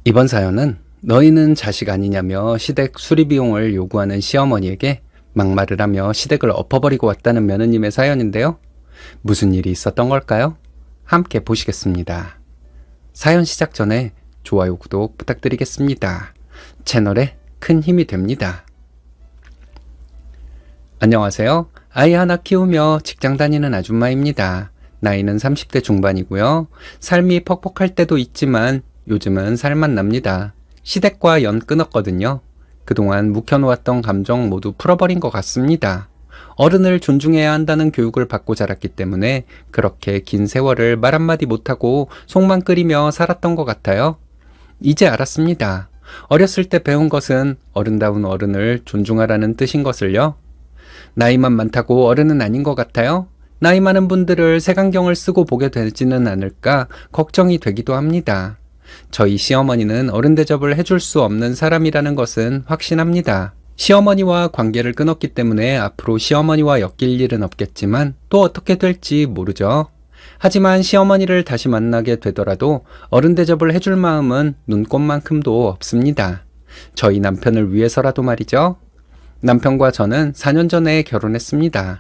이번 사연은 너희는 자식 아니냐며 시댁 수리비용을 요구하는 시어머니에게 막말을 하며 시댁을 엎어버리고 왔다는 며느님의 사연인데요. 무슨 일이 있었던 걸까요? 함께 보시겠습니다. 사연 시작 전에 좋아요, 구독 부탁드리겠습니다. 채널에 큰 힘이 됩니다. 안녕하세요. 아이 하나 키우며 직장 다니는 아줌마입니다. 나이는 30대 중반이고요. 삶이 퍽퍽할 때도 있지만 요즘은 살만 납니다. 시댁과 연 끊었거든요. 그동안 묵혀놓았던 감정 모두 풀어버린 것 같습니다. 어른을 존중해야 한다는 교육을 받고 자랐기 때문에 그렇게 긴 세월을 말 한마디 못하고 속만 끓이며 살았던 것 같아요. 이제 알았습니다. 어렸을 때 배운 것은 어른다운 어른을 존중하라는 뜻인 것을요. 나이만 많다고 어른은 아닌 것 같아요. 나이 많은 분들을 색안경을 쓰고 보게 되지는 않을까 걱정이 되기도 합니다. 저희 시어머니는 어른 대접을 해줄 수 없는 사람이라는 것은 확신합니다. 시어머니와 관계를 끊었기 때문에 앞으로 시어머니와 엮일 일은 없겠지만 또 어떻게 될지 모르죠. 하지만 시어머니를 다시 만나게 되더라도 어른 대접을 해줄 마음은 눈꼽만큼도 없습니다. 저희 남편을 위해서라도 말이죠. 남편과 저는 4년 전에 결혼했습니다.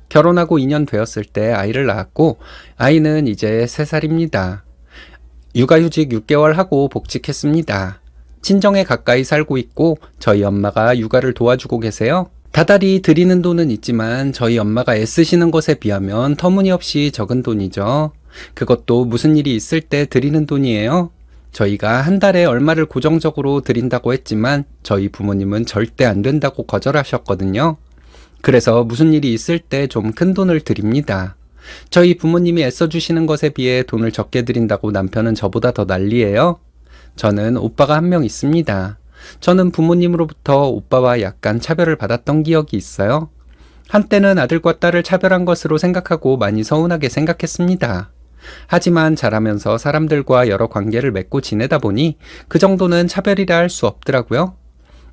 결혼하고 2년 되었을 때 아이를 낳았고 아이는 이제 3살입니다. 육아휴직 6개월 하고 복직했습니다. 친정에 가까이 살고 있고 저희 엄마가 육아를 도와주고 계세요. 다달이 드리는 돈은 있지만 저희 엄마가 애쓰시는 것에 비하면 터무니없이 적은 돈이죠. 그것도 무슨 일이 있을 때 드리는 돈이에요. 저희가 한 달에 얼마를 고정적으로 드린다고 했지만 저희 부모님은 절대 안 된다고 거절하셨거든요. 그래서 무슨 일이 있을 때 좀 큰 돈을 드립니다. 저희 부모님이 애써주시는 것에 비해 돈을 적게 드린다고 남편은 저보다 더 난리예요. 저는 오빠가 한 명 있습니다. 저는 부모님으로부터 오빠와 약간 차별을 받았던 기억이 있어요. 한때는 아들과 딸을 차별한 것으로 생각하고 많이 서운하게 생각했습니다. 하지만 자라면서 사람들과 여러 관계를 맺고 지내다 보니 그 정도는 차별이라 할 수 없더라고요.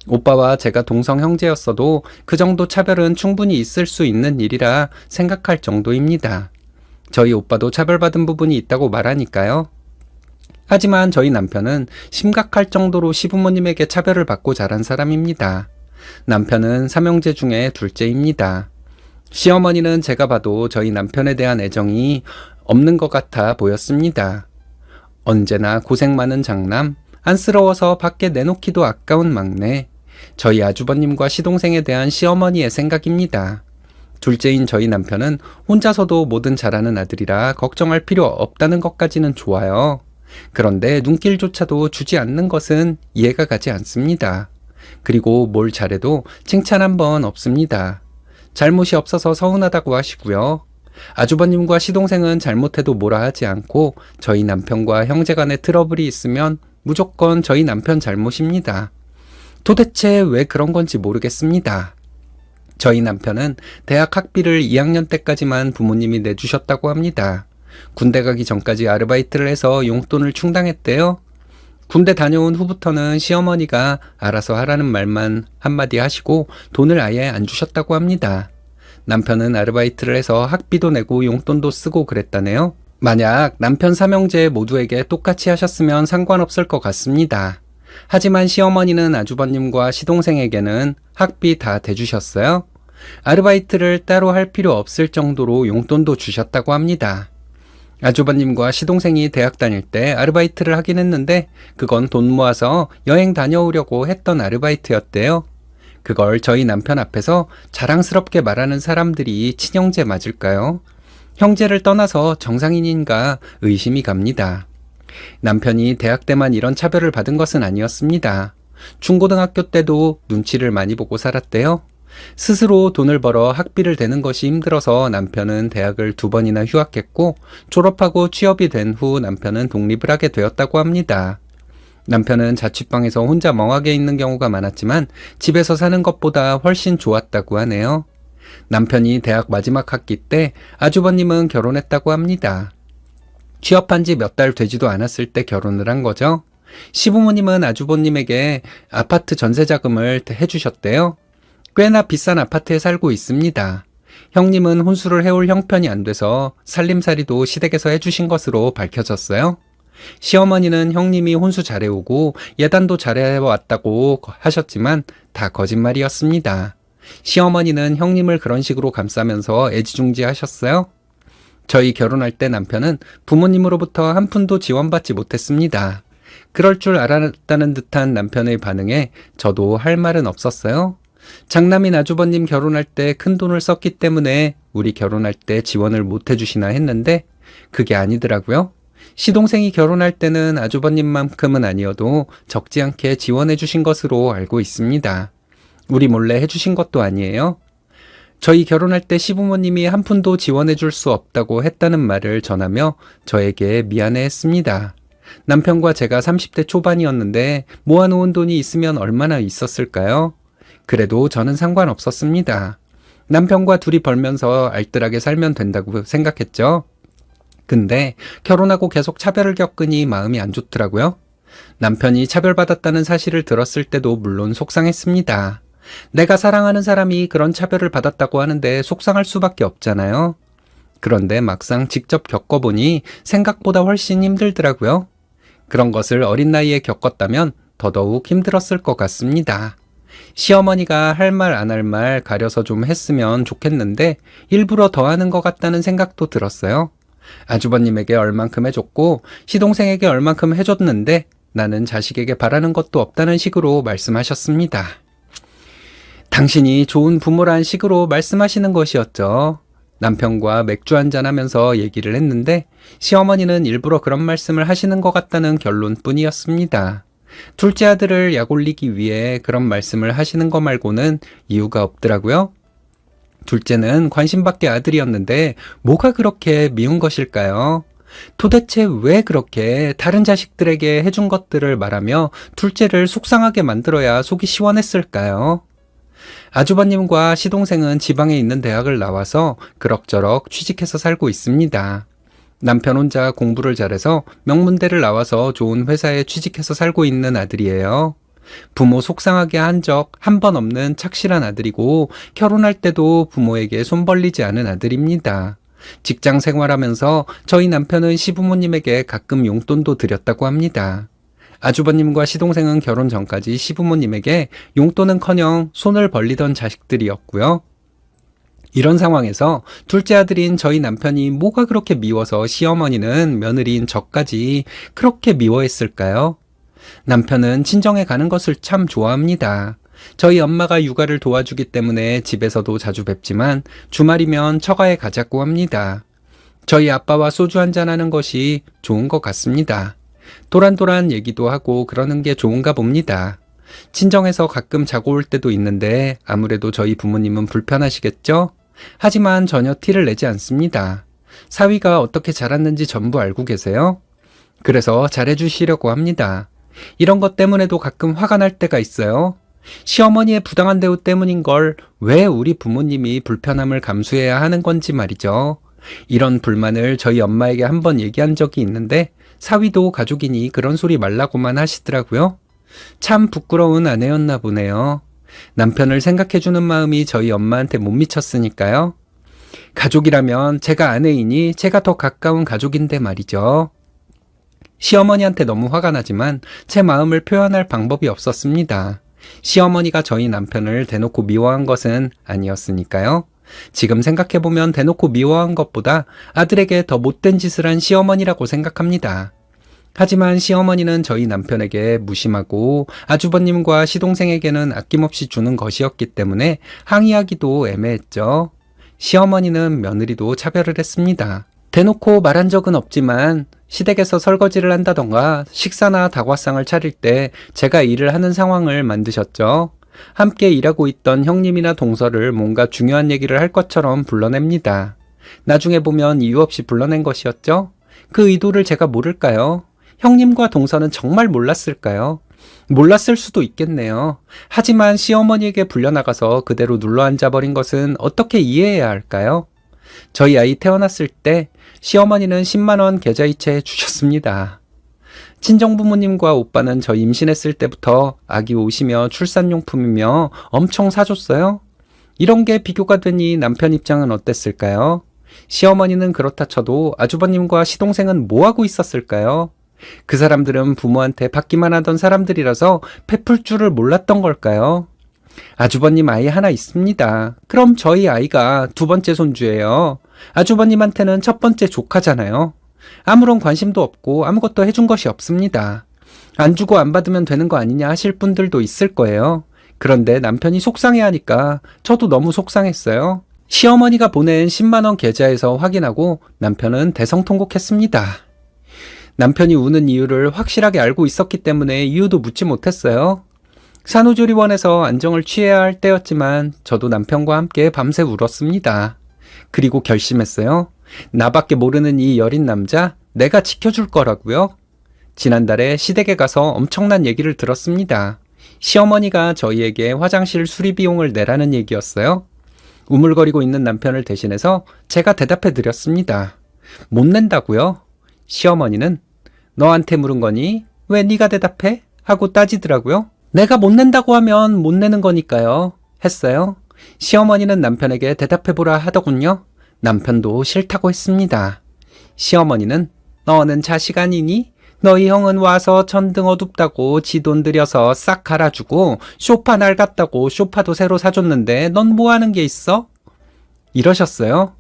오빠와 제가 동성 형제였어도 그 정도 차별은 충분히 있을 수 있는 일이라 생각할 정도입니다. 저희 오빠도 차별받은 부분이 있다고 말하니까요. 하지만 저희 남편은 심각할 정도로 시부모님에게 차별을 받고 자란 사람입니다. 남편은 3형제 중에 둘째입니다. 시어머니는 제가 봐도 저희 남편에 대한 애정이 없는 것 같아 보였습니다. 언제나 고생 많은 장남, 안쓰러워서 밖에 내놓기도 아까운 막내, 저희 아주버님과 시동생에 대한 시어머니의 생각입니다. 둘째인 저희 남편은 혼자서도 뭐든 잘하는 아들이라 걱정할 필요 없다는 것까지는 좋아요. 그런데 눈길조차도 주지 않는 것은 이해가 가지 않습니다. 그리고 뭘 잘해도 칭찬 한 번 없습니다. 잘못이 없어서 서운하다고 하시고요. 아주버님과 시동생은 잘못해도 뭐라 하지 않고 저희 남편과 형제 간에 트러블이 있으면 무조건 저희 남편 잘못입니다. 도대체 왜 그런 건지 모르겠습니다. 저희 남편은 대학 학비를 2학년 때까지만 부모님이 내주셨다고 합니다. 군대 가기 전까지 아르바이트를 해서 용돈을 충당했대요. 군대 다녀온 후부터는 시어머니가 알아서 하라는 말만 한마디 하시고 돈을 아예 안 주셨다고 합니다. 남편은 아르바이트를 해서 학비도 내고 용돈도 쓰고 그랬다네요. 만약 남편 3형제 모두에게 똑같이 하셨으면 상관없을 것 같습니다. 하지만 시어머니는 아주버님과 시동생에게는 학비 다 대주셨어요. 아르바이트를 따로 할 필요 없을 정도로 용돈도 주셨다고 합니다. 아주버님과 시동생이 대학 다닐 때 아르바이트를 하긴 했는데 그건 돈 모아서 여행 다녀오려고 했던 아르바이트였대요. 그걸 저희 남편 앞에서 자랑스럽게 말하는 사람들이 친형제 맞을까요? 형제를 떠나서 정상인인가 의심이 갑니다. 남편이 대학 때만 이런 차별을 받은 것은 아니었습니다. 중고등학교 때도 눈치를 많이 보고 살았대요. 스스로 돈을 벌어 학비를 대는 것이 힘들어서 남편은 대학을 2번이나 휴학했고 졸업하고 취업이 된 후 남편은 독립을 하게 되었다고 합니다. 남편은 자취방에서 혼자 멍하게 있는 경우가 많았지만 집에서 사는 것보다 훨씬 좋았다고 하네요. 남편이 대학 마지막 학기 때 아주버님은 결혼했다고 합니다. 취업한 지 몇 달 되지도 않았을 때 결혼을 한 거죠. 시부모님은 아주버님에게 아파트 전세 자금을 해주셨대요. 꽤나 비싼 아파트에 살고 있습니다. 형님은 혼수를 해올 형편이 안 돼서 살림살이도 시댁에서 해주신 것으로 밝혀졌어요. 시어머니는 형님이 혼수 잘해오고 예단도 잘해왔다고 하셨지만 다 거짓말이었습니다. 시어머니는 형님을 그런 식으로 감싸면서 애지중지하셨어요. 저희 결혼할 때 남편은 부모님으로부터 한 푼도 지원받지 못했습니다. 그럴 줄 알았다는 듯한 남편의 반응에 저도 할 말은 없었어요. 장남인 아주버님 결혼할 때 큰 돈을 썼기 때문에 우리 결혼할 때 지원을 못 해주시나 했는데 그게 아니더라고요. 시동생이 결혼할 때는 아주버님만큼은 아니어도 적지 않게 지원해 주신 것으로 알고 있습니다. 우리 몰래 해주신 것도 아니에요. 저희 결혼할 때 시부모님이 한 푼도 지원해 줄 수 없다고 했다는 말을 전하며 저에게 미안해했습니다. 남편과 제가 30대 초반이었는데 모아놓은 돈이 있으면 얼마나 있었을까요? 그래도 저는 상관없었습니다. 남편과 둘이 벌면서 알뜰하게 살면 된다고 생각했죠. 근데 결혼하고 계속 차별을 겪으니 마음이 안 좋더라고요. 남편이 차별받았다는 사실을 들었을 때도 물론 속상했습니다. 내가 사랑하는 사람이 그런 차별을 받았다고 하는데 속상할 수밖에 없잖아요. 그런데 막상 직접 겪어보니 생각보다 훨씬 힘들더라고요. 그런 것을 어린 나이에 겪었다면 더더욱 힘들었을 것 같습니다. 시어머니가 할 말 안 할 말 가려서 좀 했으면 좋겠는데 일부러 더 하는 것 같다는 생각도 들었어요. 아주버님에게 얼만큼 해줬고 시동생에게 얼만큼 해줬는데 나는 자식에게 바라는 것도 없다는 식으로 말씀하셨습니다. 당신이 좋은 부모란 식으로 말씀하시는 것이었죠. 남편과 맥주 한잔하면서 얘기를 했는데 시어머니는 일부러 그런 말씀을 하시는 것 같다는 결론뿐이었습니다. 둘째 아들을 약 올리기 위해 그런 말씀을 하시는 거 말고는 이유가 없더라고요. 둘째는 관심밖에 아들이었는데 뭐가 그렇게 미운 것일까요? 도대체 왜 그렇게 다른 자식들에게 해준 것들을 말하며 둘째를 속상하게 만들어야 속이 시원했을까요? 아주버님과 시동생은 지방에 있는 대학을 나와서 그럭저럭 취직해서 살고 있습니다. 남편 혼자 공부를 잘해서 명문대를 나와서 좋은 회사에 취직해서 살고 있는 아들이에요. 부모 속상하게 한 적 한 번 없는 착실한 아들이고 결혼할 때도 부모에게 손 벌리지 않은 아들입니다. 직장 생활하면서 저희 남편은 시부모님에게 가끔 용돈도 드렸다고 합니다. 아주버님과 시동생은 결혼 전까지 시부모님에게 용돈은커녕 손을 벌리던 자식들이었고요. 이런 상황에서 둘째 아들인 저희 남편이 뭐가 그렇게 미워서 시어머니는 며느리인 저까지 그렇게 미워했을까요? 남편은 친정에 가는 것을 참 좋아합니다. 저희 엄마가 육아를 도와주기 때문에 집에서도 자주 뵙지만 주말이면 처가에 가자고 합니다. 저희 아빠와 소주 한잔하는 것이 좋은 것 같습니다. 도란도란 얘기도 하고 그러는 게 좋은가 봅니다. 친정에서 가끔 자고 올 때도 있는데 아무래도 저희 부모님은 불편하시겠죠? 하지만 전혀 티를 내지 않습니다. 사위가 어떻게 자랐는지 전부 알고 계세요? 그래서 잘해주시려고 합니다. 이런 것 때문에도 가끔 화가 날 때가 있어요. 시어머니의 부당한 대우 때문인 걸 왜 우리 부모님이 불편함을 감수해야 하는 건지 말이죠. 이런 불만을 저희 엄마에게 한번 얘기한 적이 있는데 사위도 가족이니 그런 소리 말라고만 하시더라고요. 참 부끄러운 아내였나 보네요. 남편을 생각해주는 마음이 저희 엄마한테 못 미쳤으니까요. 가족이라면 제가 아내이니 제가 더 가까운 가족인데 말이죠. 시어머니한테 너무 화가 나지만 제 마음을 표현할 방법이 없었습니다. 시어머니가 저희 남편을 대놓고 미워한 것은 아니었으니까요. 지금 생각해보면 대놓고 미워한 것보다 아들에게 더 못된 짓을 한 시어머니라고 생각합니다. 하지만 시어머니는 저희 남편에게 무심하고 아주버님과 시동생에게는 아낌없이 주는 것이었기 때문에 항의하기도 애매했죠. 시어머니는 며느리도 차별을 했습니다. 대놓고 말한 적은 없지만 시댁에서 설거지를 한다던가 식사나 다과상을 차릴 때 제가 일을 하는 상황을 만드셨죠. 함께 일하고 있던 형님이나 동서를 뭔가 중요한 얘기를 할 것처럼 불러냅니다. 나중에 보면 이유 없이 불러낸 것이었죠. 그 의도를 제가 모를까요? 형님과 동서는 정말 몰랐을까요? 몰랐을 수도 있겠네요. 하지만 시어머니에게 불려나가서 그대로 눌러앉아버린 것은 어떻게 이해해야 할까요? 저희 아이 태어났을 때 시어머니는 10만 원 계좌이체 주셨습니다. 친정부모님과 오빠는 저 임신했을 때부터 아기 옷이며 출산용품이며 엄청 사줬어요. 이런 게 비교가 되니 남편 입장은 어땠을까요? 시어머니는 그렇다 쳐도 아주버님과 시동생은 뭐하고 있었을까요? 그 사람들은 부모한테 받기만 하던 사람들이라서 베풀 줄을 몰랐던 걸까요? 아주버님 아이 하나 있습니다. 그럼 저희 아이가 두 번째 손주예요. 아주버님한테는 첫 번째 조카잖아요. 아무런 관심도 없고 아무것도 해준 것이 없습니다. 안 주고 안 받으면 되는 거 아니냐 하실 분들도 있을 거예요. 그런데 남편이 속상해하니까 저도 너무 속상했어요. 시어머니가 보낸 10만원 계좌에서 확인하고 남편은 대성통곡했습니다. 남편이 우는 이유를 확실하게 알고 있었기 때문에 이유도 묻지 못했어요. 산후조리원에서 안정을 취해야 할 때였지만 저도 남편과 함께 밤새 울었습니다. 그리고 결심했어요. 나밖에 모르는 이 여린 남자 내가 지켜줄 거라고요. 지난달에 시댁에 가서 엄청난 얘기를 들었습니다. 시어머니가 저희에게 화장실 수리 비용을 내라는 얘기였어요. 우물거리고 있는 남편을 대신해서 제가 대답해 드렸습니다. 못 낸다고요? 시어머니는 너한테 물은 거니? 왜 네가 대답해? 하고 따지더라고요. 내가 못 낸다고 하면 못 내는 거니까요. 했어요. 시어머니는 남편에게 대답해보라 하더군요. 남편도 싫다고 했습니다. 시어머니는 너는 자식 아니니? 너희 형은 와서 천등 어둡다고 지 돈 들여서 싹 갈아주고 소파 낡았다고 소파도 새로 사줬는데 넌 뭐 하는 게 있어? 이러셨어요.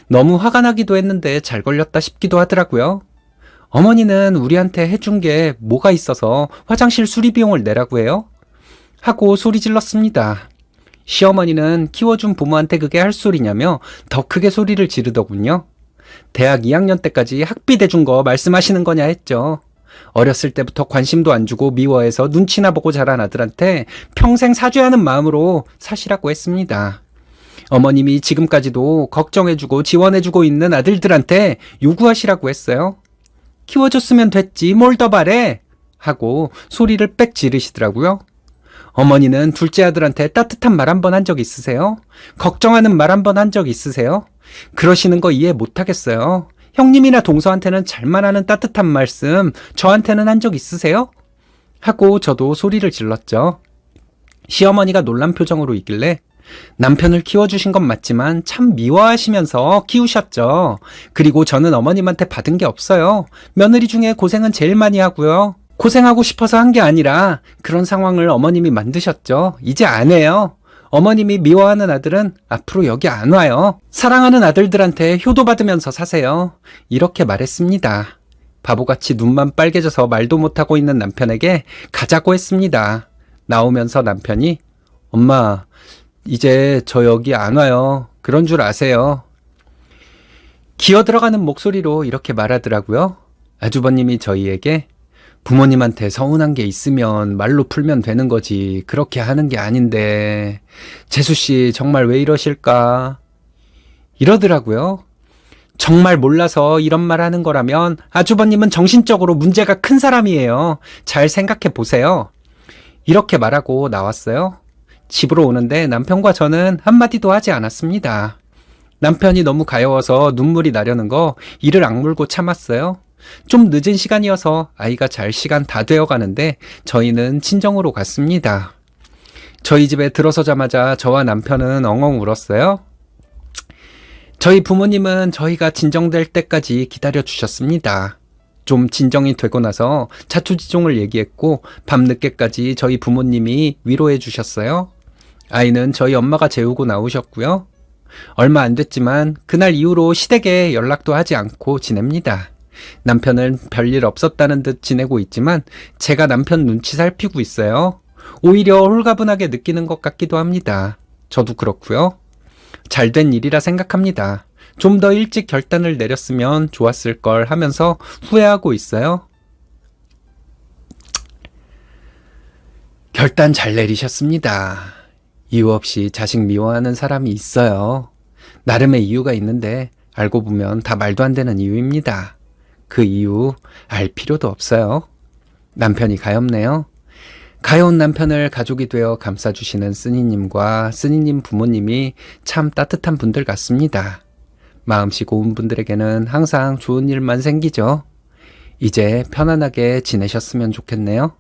너무 화가 나기도 했는데 잘 걸렸다 싶기도 하더라고요. 어머니는 우리한테 해준 게 뭐가 있어서 화장실 수리 비용을 내라고 해요? 하고 소리 질렀습니다. 시어머니는 키워준 부모한테 그게 할 소리냐며 더 크게 소리를 지르더군요. 대학 2학년 때까지 학비 대준 거 말씀하시는 거냐 했죠. 어렸을 때부터 관심도 안 주고 미워해서 눈치나 보고 자란 아들한테 평생 사줘야 하는 마음으로 사시라고 했습니다. 어머님이 지금까지도 걱정해주고 지원해주고 있는 아들들한테 요구하시라고 했어요. 키워줬으면 됐지 뭘 더 바래? 하고 소리를 빽 지르시더라고요. 어머니는 둘째 아들한테 따뜻한 말 한 번 한 적 있으세요? 걱정하는 말 한 번 한 적 있으세요? 그러시는 거 이해 못하겠어요. 형님이나 동서한테는 잘만 하는 따뜻한 말씀 저한테는 한 적 있으세요? 하고 저도 소리를 질렀죠. 시어머니가 놀란 표정으로 있길래 남편을 키워주신 건 맞지만 참 미워하시면서 키우셨죠. 그리고 저는 어머님한테 받은 게 없어요. 며느리 중에 고생은 제일 많이 하고요. 고생하고 싶어서 한 게 아니라 그런 상황을 어머님이 만드셨죠. 이제 안 해요. 어머님이 미워하는 아들은 앞으로 여기 안 와요. 사랑하는 아들들한테 효도받으면서 사세요. 이렇게 말했습니다. 바보같이 눈만 빨개져서 말도 못하고 있는 남편에게 가자고 했습니다. 나오면서 남편이 엄마 이제 저 여기 안 와요. 그런 줄 아세요. 기어 들어가는 목소리로 이렇게 말하더라고요. 아주버님이 저희에게 부모님한테 서운한 게 있으면 말로 풀면 되는 거지 그렇게 하는 게 아닌데 재수씨 정말 왜 이러실까? 이러더라고요. 정말 몰라서 이런 말 하는 거라면 아주버님은 정신적으로 문제가 큰 사람이에요. 잘 생각해 보세요. 이렇게 말하고 나왔어요. 집으로 오는데 남편과 저는 한마디도 하지 않았습니다. 남편이 너무 가여워서 눈물이 나려는 거 이를 악물고 참았어요. 좀 늦은 시간이어서 아이가 잘 시간 다 되어 가는데 저희는 친정으로 갔습니다. 저희 집에 들어서자마자 저와 남편은 엉엉 울었어요. 저희 부모님은 저희가 진정될 때까지 기다려 주셨습니다. 좀 진정이 되고 나서 자초지종을 얘기했고 밤늦게까지 저희 부모님이 위로해 주셨어요. 아이는 저희 엄마가 재우고 나오셨고요. 얼마 안 됐지만 그날 이후로 시댁에 연락도 하지 않고 지냅니다. 남편은 별일 없었다는 듯 지내고 있지만 제가 남편 눈치 살피고 있어요. 오히려 홀가분하게 느끼는 것 같기도 합니다. 저도 그렇고요. 잘된 일이라 생각합니다. 좀 더 일찍 결단을 내렸으면 좋았을 걸 하면서 후회하고 있어요. 결단 잘 내리셨습니다. 이유 없이 자식 미워하는 사람이 있어요. 나름의 이유가 있는데 알고 보면 다 말도 안 되는 이유입니다. 그 이유 알 필요도 없어요. 남편이 가엾네요. 가여운 남편을 가족이 되어 감싸주시는 쓰니님과 쓰니님 부모님이 참 따뜻한 분들 같습니다. 마음씨 고운 분들에게는 항상 좋은 일만 생기죠. 이제 편안하게 지내셨으면 좋겠네요.